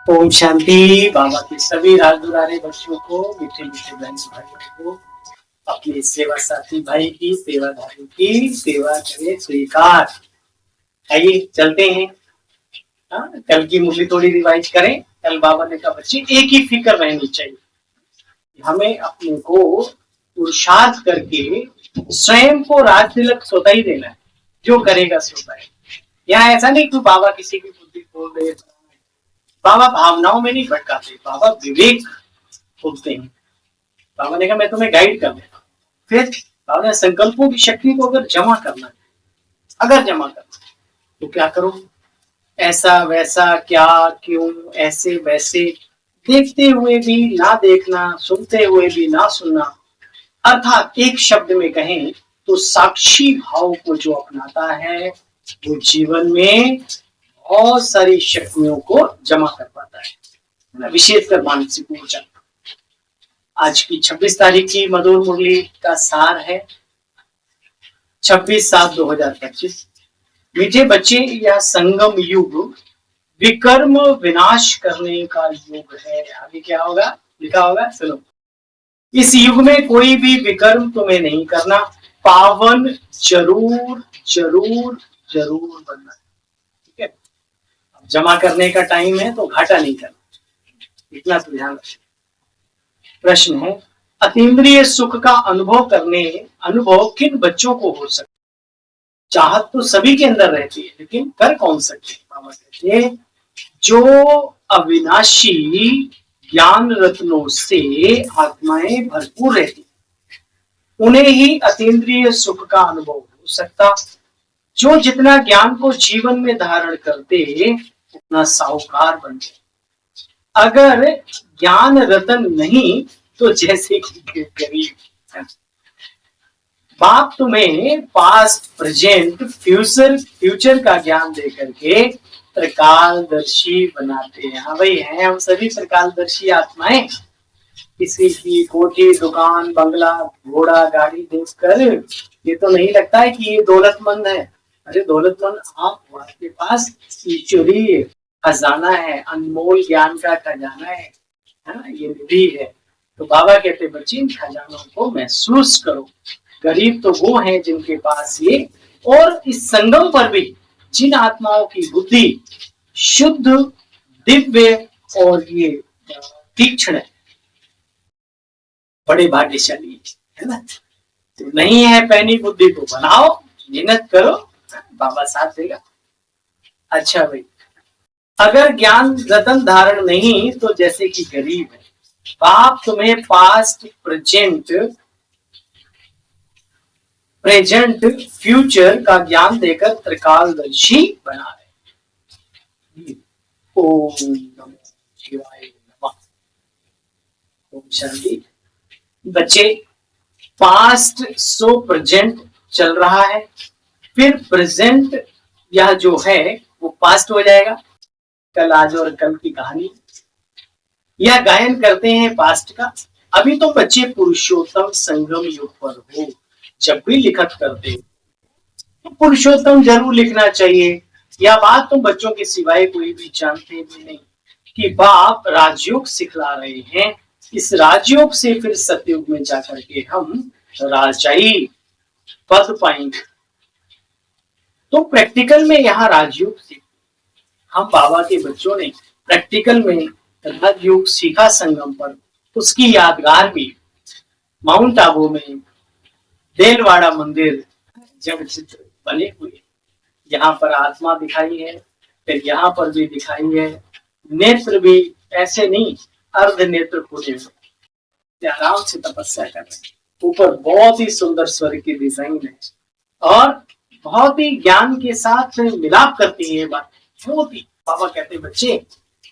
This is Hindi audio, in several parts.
ओम शांति। बाबा के सभी राज दुलारे बच्चों को, मीठे मीठे बहन भाइयों को, अपने सेवा साथी भाई की, सेवाधारी की सेवा करे स्वीकार। आइए चलते हैं। कल की मुरली थोड़ी रिवाइज करें। कल बाबा ने कहा बच्चे एक ही फिक्र रहनी चाहिए, हमें अपने को पुरुषार्थ करके स्वयं को राज तिलक स्वतः ही देना है। जो करेगा स्वतः है। यहाँ ऐसा नहीं कि बाबा किसी की बुद्धि खोल दे। बाबा भावनाओं में नहीं भटकाते, बाबा विवेक खोलते हैं। बाबा ने कहा मैं तुम्हें गाइड कर देता हूँ। फिर बाबा ने संकल्पों की शक्ति को अगर जमा करना है, तो क्या करो, ऐसा वैसा क्या क्यों ऐसे वैसे, देखते हुए भी ना देखना, सुनते हुए भी ना सुनना। अर्थात एक शब्द में कहें तो साक्षी भाव को जो अपनाता है वो जीवन में बहुत सारी शक्तियों को जमा कर पाता है, विशेषकर मानसिक ऊर्जा। आज की 26 तारीख की मधुर मुरली का सार है 26/7/2025। मीठे बच्चे, यह संगम युग विकर्म विनाश करने का युग है। आगे क्या होगा लिखा होगा, सुनो। इस युग में कोई भी विकर्म तुम्हें नहीं करना, पावन जरूर जरूर जरूर बनना। ठीक है, जमा करने का टाइम है तो घाटा नहीं करना, इतना तो ध्यान रखें। प्रश्न है, अतीन्द्रिय सुख का अनुभव किन बच्चों को हो सकता है? चाहत तो सभी के अंदर रहती है, लेकिन कर कौन सकते हैं? बाबा कहते हैं जो अविनाशी ज्ञान रत्नों से आत्माएं भरपूर रहती, उन्हें ही अतीन्द्रिय सुख का अनुभव हो सकता। जो जितना ज्ञान को जीवन में धारण करते उतना साहूकार बनते। अगर ज्ञान रतन नहीं तो जैसे कि गरीब। बाप तुम्हें पास्ट प्रेजेंट फ्यूचर का ज्ञान दे करके त्रिकालदर्शी बनाते हैं। हाँ भाई, हैं हम सभी त्रिकालदर्शी आत्माएं। किसी की कोठी दुकान बंगला घोड़ा गाड़ी देखकर ये तो नहीं लगता है कि ये दौलतमंद है। अरे दौलतमंद आपके पास ईश्वरीय खजाना है, अनमोल ज्ञान का खजाना है ना, ये निधि है। तो बाबा कहते बच्चे इन खजानों को महसूस करो। गरीब तो वो हैं जिनके पास ये, और इस संगम पर भी जिन आत्माओं की बुद्धि शुद्ध दिव्य और ये तीक्ष्ण है, बड़े भाग्यशाली है ना। तो नहीं है पैनी बुद्धि तो बनाओ, मेहनत करो, बाबा साथ देगा। अच्छा भाई, अगर ज्ञान रतन धारण नहीं तो जैसे कि गरीब है। बाप तुम्हें पास्ट प्रेजेंट फ्यूचर का ज्ञान देकर त्रिकालदर्शी बना रहे। ओम नमः शिवाय नमः। ओम शांति। बच्चे, पास्ट सो प्रेजेंट चल रहा है, फिर प्रेजेंट यह जो है वो पास्ट हो जाएगा। कल आज और कल की कहानी यह गायन करते हैं पास्ट का। अभी तो बच्चे पुरुषोत्तम संगम युग पर हो। जब भी लिखत करते तो पुरुषोत्तम जरूर लिखना चाहिए। यह बात तो बच्चों के सिवाय कोई भी जानते भी नहीं कि बाप राजयोग सिखला रहे हैं। इस राजयोग से फिर सतयुग में जाकर के हम राजाई पद पाएंगे। तो प्रैक्टिकल में यहाँ राजयोग सीख, हम बाबा के बच्चों ने प्रैक्टिकल में राजयोग सीखा संगम पर। उसकी यादगार भी माउंट आबू में देलवाड़ा मंदिर जब चित्र बने हुए, यहाँ पर आत्मा दिखाई है, फिर यहाँ पर भी दिखाई है। नेत्र भी ऐसे नहीं, अर्ध नेत्र खोले हुए आराम से तपस्या कर रहे हैं। ऊपर बहुत ही सुंदर स्वर्ग की डिजाइन है और बहुत ही ज्ञान के साथ मिलाप करती है ये बात। बहुत ही बाबा कहते बच्चे,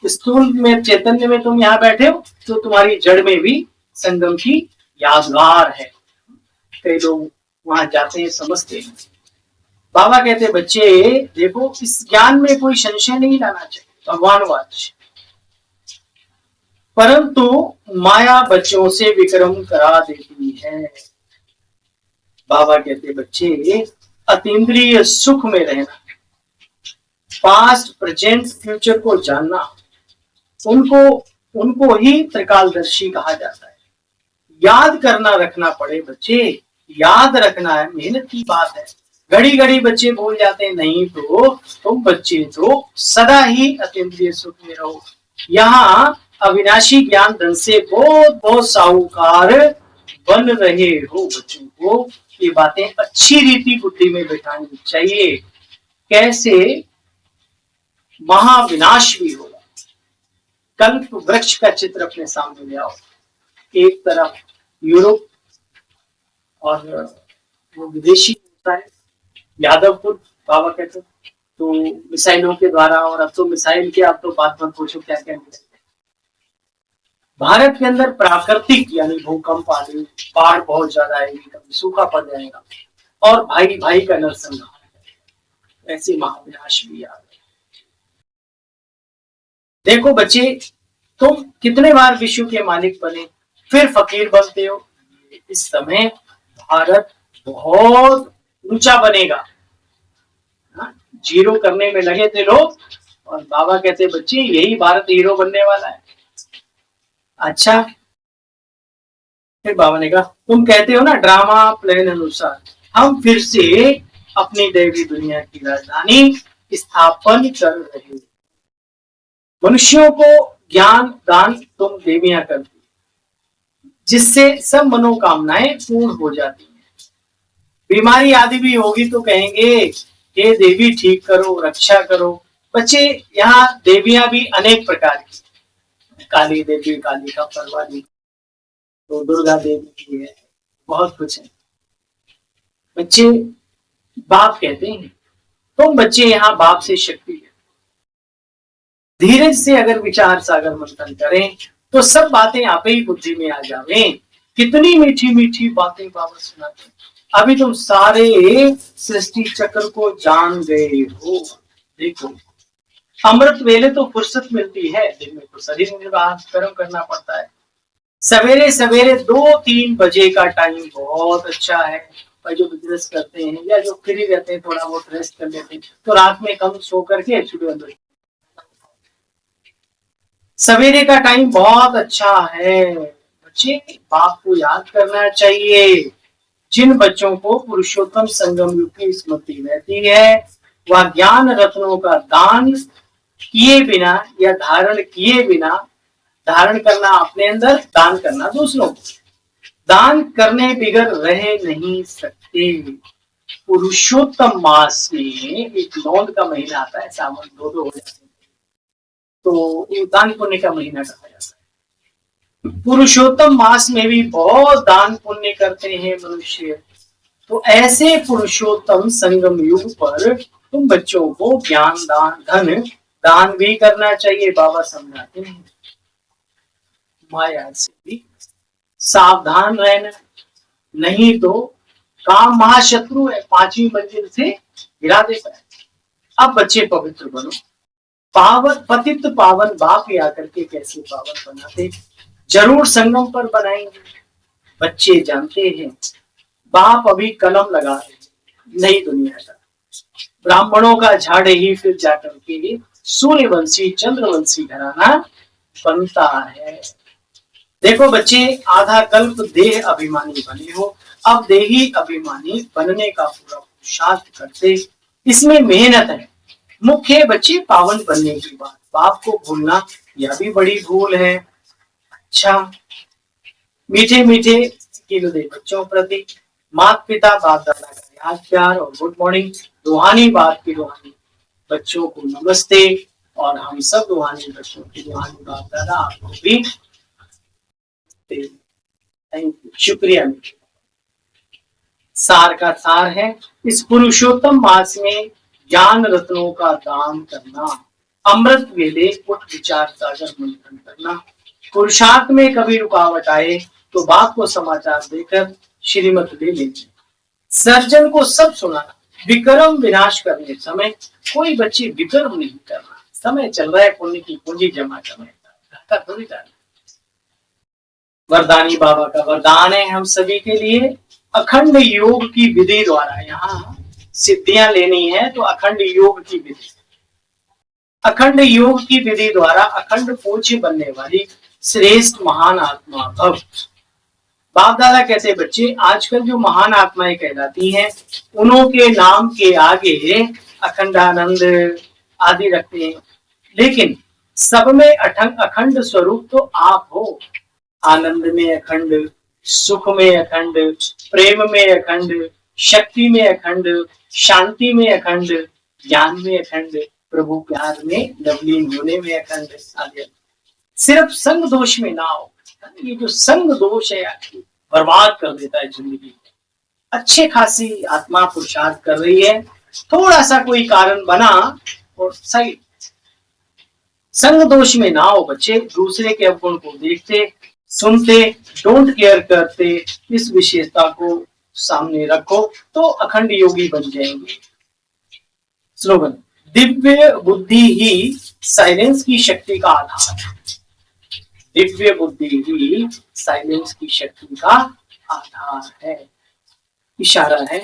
स्थूल में चैतन्य में तुम यहाँ बैठे हो तो तुम्हारी जड़ में भी संगम की यादगार है। कई लोग वहां जाते हैं, समझते हैं। बाबा कहते बच्चे देखो, इस ज्ञान में कोई संशय नहीं लाना चाहिए, भगवानवाद। परंतु माया बच्चों से विक्रम करा देती है। बाबा कहते बच्चे अतीन्द्रिय सुख में रहना, पास्ट प्रेजेंट फ्यूचर को जानना, उनको उनको ही त्रिकालदर्शी कहा जाता है। याद करना रखना पड़े बच्चे, याद रखना है, मेहनत की बात है। घड़ी घड़ी बच्चे भूल जाते हैं, नहीं तो तुम बच्चे तो सदा ही अतीन्द्रिय सुख में रहो। यहाँ अविनाशी ज्ञान धन से बहुत बहुत साहूकार बन रहे हो। बच्चों को ये बातें अच्छी रीति बुद्धि में बिठानी चाहिए। कैसे महाविनाश भी होगा। कल्प वृक्ष का चित्र अपने सामने ले आओ। एक तरफ यूरोप और वो विदेशी होता है, यादवपुर बाबा कहते हैं, तो मिसाइलों के द्वारा, और अब तो मिसाइल के आप तो बात मत पूछो क्या क्या मिसाइल। भारत के अंदर प्राकृतिक यानी भूकंप आदि, बाढ़ बहुत ज्यादा आएगी, कभी सूखा पड़ जाएगा, और भाई भाई का नरसंहार, ऐसे महाविनाश भी आ गए। देखो बच्चे, तुम कितने बार विश्व के मालिक बने, फिर फकीर बनते हो। इस समय भारत बहुत ऊंचा बनेगा। जीरो करने में लगे थे लोग, और बाबा कहते बच्चे यही भारत हीरो बनने वाला है। अच्छा, फिर बाबा ने कहा तुम कहते हो ना ड्रामा प्लान अनुसार हम फिर से अपनी दैवी दुनिया की राजधानी स्थापन कर रहे हैं। मनुष्यों को ज्ञान दान तुम देवियां करती, जिससे सब मनोकामनाएं पूर्ण हो जाती हैं। बीमारी आदि भी होगी तो कहेंगे हे देवी ठीक करो, रक्षा करो। बच्चे यहाँ देवियां भी अनेक प्रकार की, काली देवी, काली का परवाली, तो दुर्गा देवी भी है, बहुत कुछ है। बच्चे बाप कहते हैं, तुम बच्चे यहाँ बाप से शक्ति है। धीरज से अगर विचार सागर मंथन करें तो सब बातें आप ही बुद्धि में आ जावे। कितनी मीठी मीठी बातें बाबा सुनाते हैं। अभी तुम सारे सृष्टि चक्र को जान गए हो। देखो, अमृत वेले तो फुर्सत मिलती है, दिन में तो शरीर निर्वाह कर्म करना पड़ता है। सवेरे सवेरे 2-3 बजे का टाइम बहुत अच्छा है। और जो बिजनेस करते हैं या जो फ्री रहते हैं, थोड़ा बहुत रेस्ट कर लेते हैं, तो रात में कम सो करके सुबह सवेरे का टाइम बहुत अच्छा है। बच्चे बाप को याद करना चाहिए। जिन बच्चों को पुरुषोत्तम संगम युग की स्मृति रहती है, वह ज्ञान रत्नों का दान किए बिना या धारण किए बिना, धारण करना अपने अंदर, दान करना दूसरों को, दान करने बिगर रह नहीं सकते। पुरुषोत्तम मास में एक नौंद का महीना आता है, सावन 2-2 हो जाते हैं, तो ये दान पुण्य का महीना कहा जाता है। पुरुषोत्तम मास में भी बहुत दान पुण्य करते हैं मनुष्य। तो ऐसे पुरुषोत्तम संगम युग पर तुम बच्चों को ज्ञान दान, धन दान भी करना चाहिए। बाबा समझाते हैं, माया से भी सावधान रहना, नहीं तो काम महाशत्रु है, 5वीं मंजिल से गिरा देता है। अब बच्चे पवित्र बनो। पावन पतित पावन बाप ही आकर के कैसे पावन बनाते, जरूर संगम पर बनाएंगे। बच्चे जानते हैं बाप अभी कलम लगा रहे नई दुनिया का, ब्राह्मणों का झाड़े ही फिर जाकर के सूर्यवंशी चंद्रवंशी घराना बनता है। देखो बच्चे, आधा कल्प देह अभिमानी बने हो, अब देही अभिमानी बनने का पूरा पुरुषार्थ करते, इसमें मेहनत है। मुख्य बच्चे पावन बनने की बात, बाप को भूलना यह भी बड़ी भूल है। अच्छा, मीठे मीठे किलोदे बच्चों प्रति माता पिता बाप दादा का याद प्यार और गुड मॉर्निंग। रूहानी बाप की रूहानी बच्चों को नमस्ते, और हम सब रूहानी बच्चों की रूहानी बाप दादा आपको भी थैंक यू, शुक्रिया। सार का सार है, इस पुरुषोत्तम मास में ज्ञान रत्नों का दान करना, अमृत वेले उठ विचार सागर मंथन करना। पुरुषार्थ में कभी रुकावट आए तो बाप को समाचार देकर श्रीमत ले लीजिए। सर्जन को सब सुनाना, विक्रम विनाश करने समय कोई बच्चे विक्रम नहीं करना। समय चल रहा है, पुण्य की पूंजी जमा करने थोड़ी जाना। वरदानी बाबा का वरदान है हम सभी के लिए, अखंड योग की विधि द्वारा। यहाँ सिद्धियां लेनी है तो अखंड योग की विधि अखंड योग की विधि द्वारा अखंड पूज्य बनने वाली श्रेष्ठ महान आत्मा भव। बाप दादा कहते बच्चे, आजकल जो महान आत्माएं कहलाती हैं, उन्हों के नाम के आगे अखंडानंद आदि रखते हैं, लेकिन सब में अखंड स्वरूप तो आप हो। आनंद में अखंड, सुख में अखंड, प्रेम में अखंड, शक्ति में अखंड, शांति में अखंड, ज्ञान में अखंड, प्रभु प्यार में लवलीन होने में अखंड आदि। सिर्फ संग दोष में ना हो। ये जो संग दोष है बर्बाद कर देता है जिंदगी। अच्छे खासी आत्मा पुरुषार्थ कर रही है, थोड़ा सा कोई कारण बना और सही। संग दोष में ना हो बच्चे, दूसरे के अवगुण को देखते, सुनते, डोंट केयर करते, इस विशेषता को सामने रखो तो अखंड योगी बन जाएंगे। स्लोगन, दिव्य बुद्धि ही साइलेंस की शक्ति का आधार है। दिव्य बुद्धि ही साइलेंस की शक्ति का आधार है। इशारा है,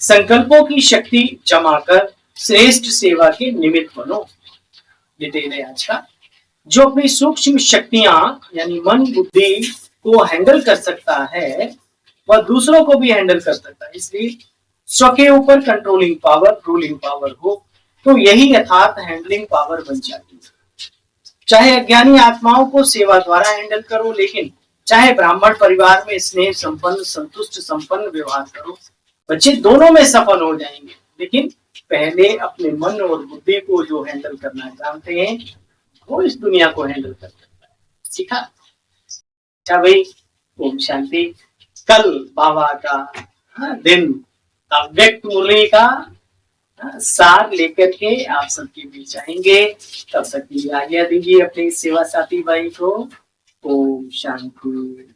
संकल्पों की शक्ति जमा कर श्रेष्ठ सेवा के निमित्त बनो। डिटेल है आज का। जो अपनी सूक्ष्म शक्तियां यानी मन बुद्धि को हैंडल कर सकता है, वह दूसरों को भी हैंडल कर सकता है। इसलिए स्व के ऊपर कंट्रोलिंग पावर, रूलिंग पावर हो तो यही यथार्थ हैंडलिंग पावर बन जाती है। चाहे अज्ञानी आत्माओं को सेवा द्वारा हैंडल करो, लेकिन चाहे ब्राह्मण परिवार में स्नेह संपन्न, संतुष्ट संपन्न व्यवहार करो, बच्चे दोनों में सफल हो जाएंगे। लेकिन पहले अपने मन और बुद्धि को जो हैंडल करना जानते हैं, वो इस दुनिया को हैंडल कर सकता है। सीखा? अच्छा भाई, ओम शांति। कल बाबा का दिन व्यक्त मुरली का सार लेकर के आप सबके बीच आएंगे। तब तक की आज्ञा दीजिए अपने सेवा साथी भाई को। ओम शांति।